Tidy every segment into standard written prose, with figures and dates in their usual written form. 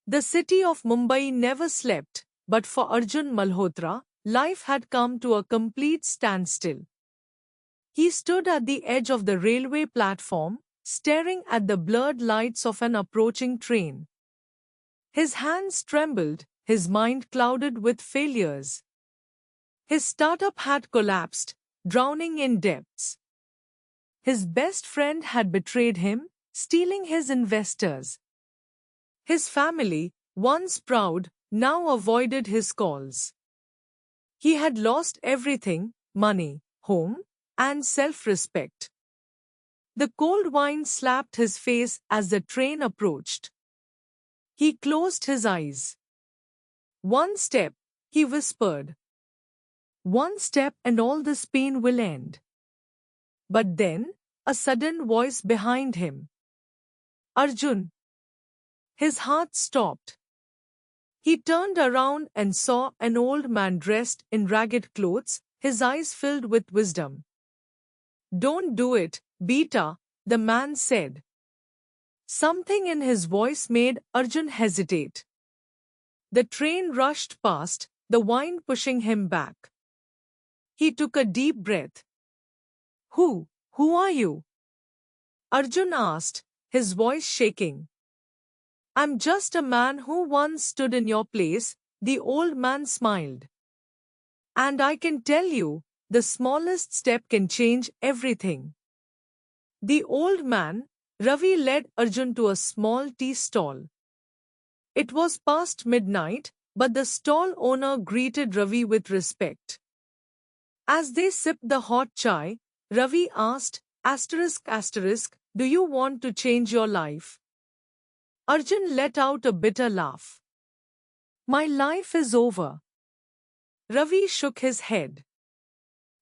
The city of Mumbai never slept, but for Arjun Malhotra, life had come to a complete standstill. He stood at the edge of the railway platform, staring at the blurred lights of an approaching train. His hands trembled, his mind clouded with failures. His startup had collapsed, drowning in debts. His best friend had betrayed him, stealing his investors. His family, once proud, now avoided his calls. He had lost everything: money, home, and self-respect. The cold wind slapped his face as the train approached. He closed his eyes. "One step," he whispered. "One step and all this pain will end." But then, a sudden voice behind him. "Arjun." His heart stopped. He turned around and saw an old man dressed in ragged clothes, his eyes filled with wisdom. "Don't do it, beta," the man said. Something in his voice made Arjun hesitate. The train rushed past, the wind pushing him back. He took a deep breath. Who are you?" Arjun asked, his voice shaking. "I'm just a man who once stood in your place," the old man smiled. "And I can tell you, the smallest step can change everything." The old man, Ravi, led Arjun to a small tea stall. It was past midnight, but the stall owner greeted Ravi with respect. As they sipped the hot chai, Ravi asked, ****, do you want to change your life?" Arjun let out a bitter laugh. "My life is over." Ravi shook his head.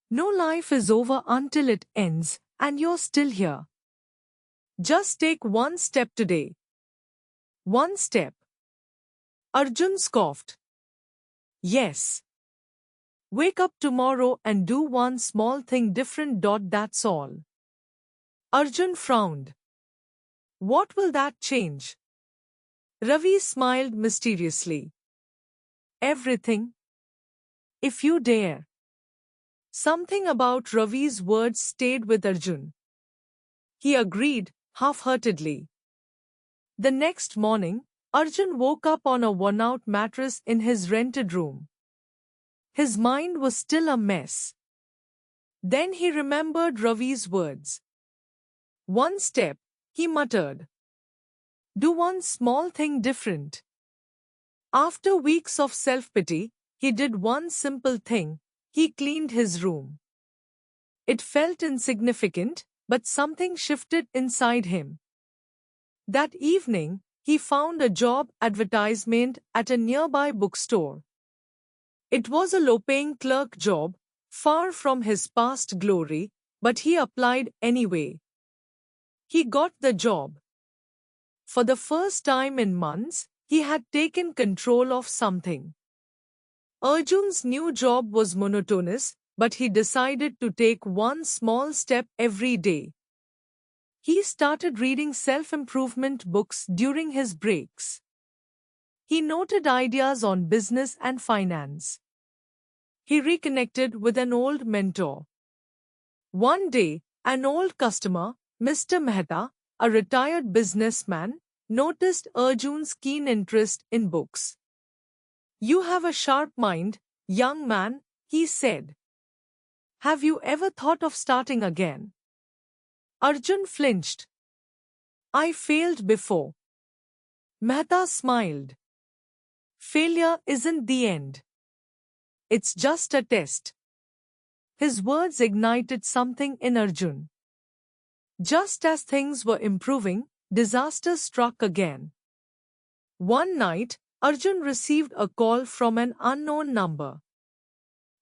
"No life is over until it ends, and you're still here. Just take one step today." "One step?" Arjun scoffed. "Yes. Wake up tomorrow and do one small thing different. That's all." Arjun frowned. "What will that change?" Ravi smiled mysteriously. "Everything. If you dare." Something about Ravi's words stayed with Arjun. He agreed, half-heartedly. The next morning, Arjun woke up on a worn-out mattress in his rented room. His mind was still a mess. Then he remembered Ravi's words. "One step," he muttered. "Do one small thing different." After weeks of self-pity, he did one simple thing: he cleaned his room. It felt insignificant, but something shifted inside him. That evening, he found a job advertisement at a nearby bookstore. It was a low-paying clerk job, far from his past glory, but he applied anyway. He got the job. For the first time in months, he had taken control of something. Arjun's new job was monotonous, but he decided to take one small step every day. He started reading self-improvement books during his breaks. He noted ideas on business and finance. He reconnected with an old mentor. One day, an old customer, Mr. Mehta, a retired businessman, noticed Arjun's keen interest in books. "You have a sharp mind, young man," he said. "Have you ever thought of starting again?" Arjun flinched. "I failed before." Mehta smiled. "Failure isn't the end. It's just a test." His words ignited something in Arjun. Just as things were improving, disaster struck again. One night, Arjun received a call from an unknown number.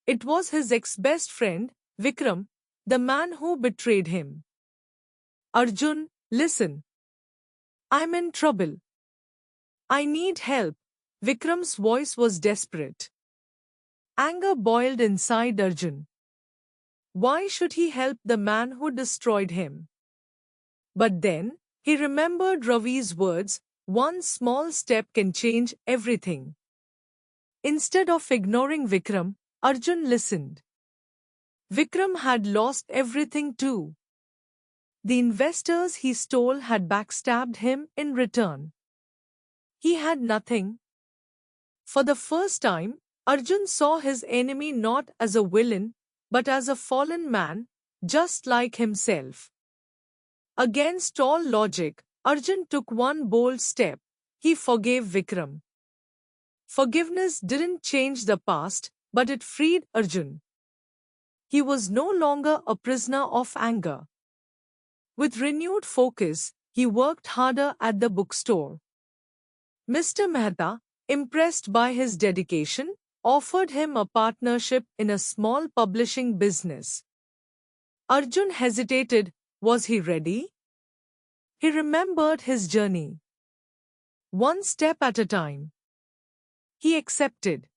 It was his ex-best friend, Vikram, the man who betrayed him. "Arjun, listen. I'm in trouble. I need help." Vikram's voice was desperate. Anger boiled inside Arjun. Why should he help the man who destroyed him? But then, he remembered Ravi's words, One small step can change everything. Instead of ignoring Vikram, Arjun listened. Vikram had lost everything too. The investors he stole had backstabbed him in return. He had nothing. For the first time, Arjun saw his enemy not as a villain, but as a fallen man, just like himself. Against all logic, Arjun took one bold step. He forgave Vikram. Forgiveness didn't change the past, but it freed Arjun. He was no longer a prisoner of anger. With renewed focus, he worked harder at the bookstore. Mr. Mehta, impressed by his dedication, offered him a partnership in a small publishing business. Arjun hesitated. Was he ready? He remembered his journey. One step at a time. He accepted.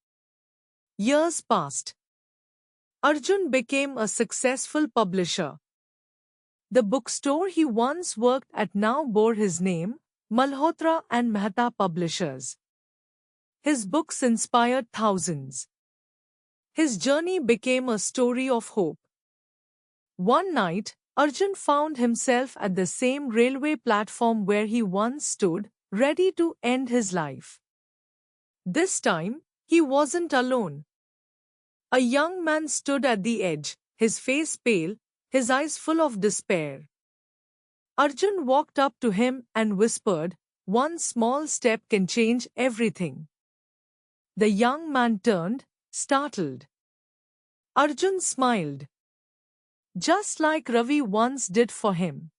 Years passed. Arjun became a successful publisher. The bookstore he once worked at now bore his name, Malhotra and Mehta Publishers. His books inspired thousands. His journey became a story of hope. One night, Arjun found himself at the same railway platform where he once stood, ready to end his life. This time, he wasn't alone. A young man stood at the edge, his face pale, his eyes full of despair. Arjun walked up to him and whispered, "One small step can change everything." The young man turned, startled. Arjun smiled. Just like Ravi once did for him.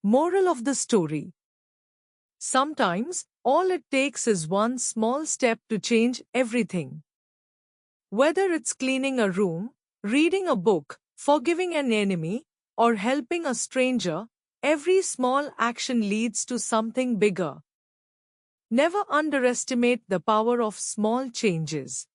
Moral of the story. Sometimes, all it takes is one small step to change everything. Whether it's cleaning a room, reading a book, forgiving an enemy, or helping a stranger, every small action leads to something bigger. Never underestimate the power of small changes.